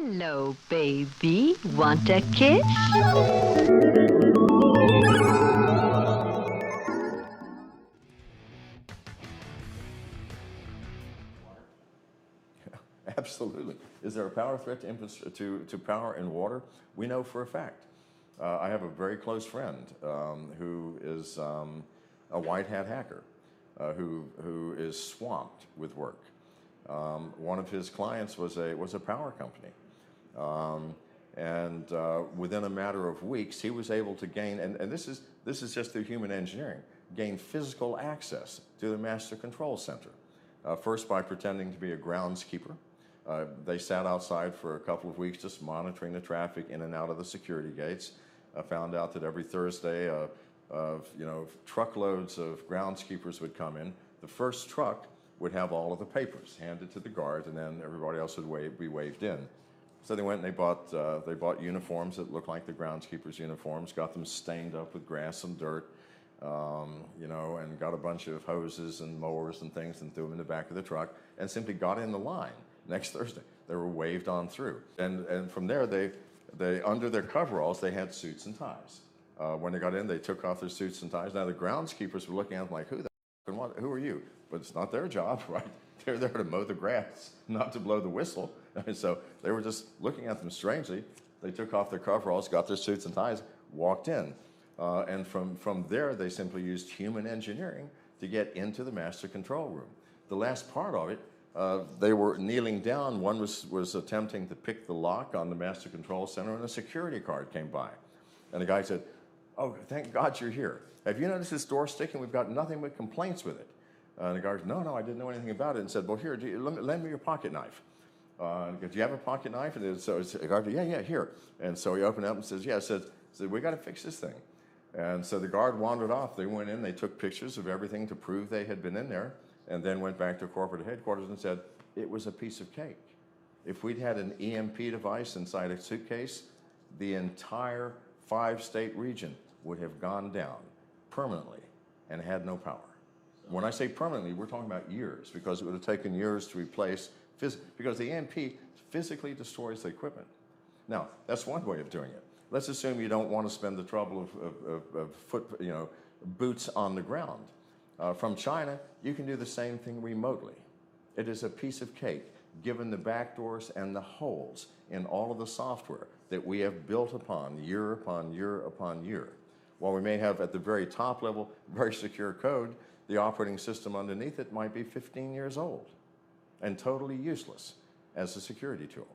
Hello, baby. Want a kiss? Absolutely. Is there a power threat to power and water? We know for a fact. I have a very close friend who is a white hat hacker who is swamped with work. One of his clients was a power company. Within a matter of weeks, he was able to gain, and this is just through human engineering, gain physical access to the master control center. First by pretending to be a groundskeeper. They sat outside for a couple of weeks just monitoring the traffic in and out of the security gates. Found out that every Thursday, truckloads of groundskeepers would come in. The first truck would have all of the papers handed to the guard, and then everybody else would be waved in. So they went and they bought uniforms that looked like the groundskeepers' uniforms, got them stained up with grass and dirt, and got a bunch of hoses and mowers and things and threw them in the back of the truck and simply got in the line. Next Thursday, they were waved on through. And from there, they under their coveralls, they had suits and ties. When they got in, they took off their suits and ties. Now, the groundskeepers were looking at them like, who are you? But it's not their job, right? They're there to mow the grass, not to blow the whistle. And so they were just looking at them strangely. They took off their coveralls, got their suits and ties, walked in. And from there, they simply used human engineering to get into the master control room. The last part of it, they were kneeling down. One was attempting to pick the lock on the master control center, and a security guard came by. And the guy said, "Oh, thank God you're here. Have you noticed this door sticking? We've got nothing but complaints with it." And the guard said, "No, I didn't know anything about it." And said, "Well, here, lend me your pocket knife." And he goes, "Do you have a pocket knife?" And so the guard said, "Yeah, here." And so he opened it up and says, "Yeah." Said, "We got to fix this thing." And so the guard wandered off. They went in, they took pictures of everything to prove they had been in there, and then went back to corporate headquarters and said, it was a piece of cake. If we'd had an EMP device inside a suitcase, the entire 5-state region would have gone down permanently and had no power. When I say permanently, we're talking about years, because it would have taken years to replace, because the EMP physically destroys the equipment. Now, that's one way of doing it. Let's assume you don't want to spend the trouble of boots on the ground. From China, you can do the same thing remotely. It is a piece of cake, given the backdoors and the holes in all of the software that we have built upon year upon year upon year. While we may have at the very top level very secure code, the operating system underneath it might be 15 years old and totally useless as a security tool.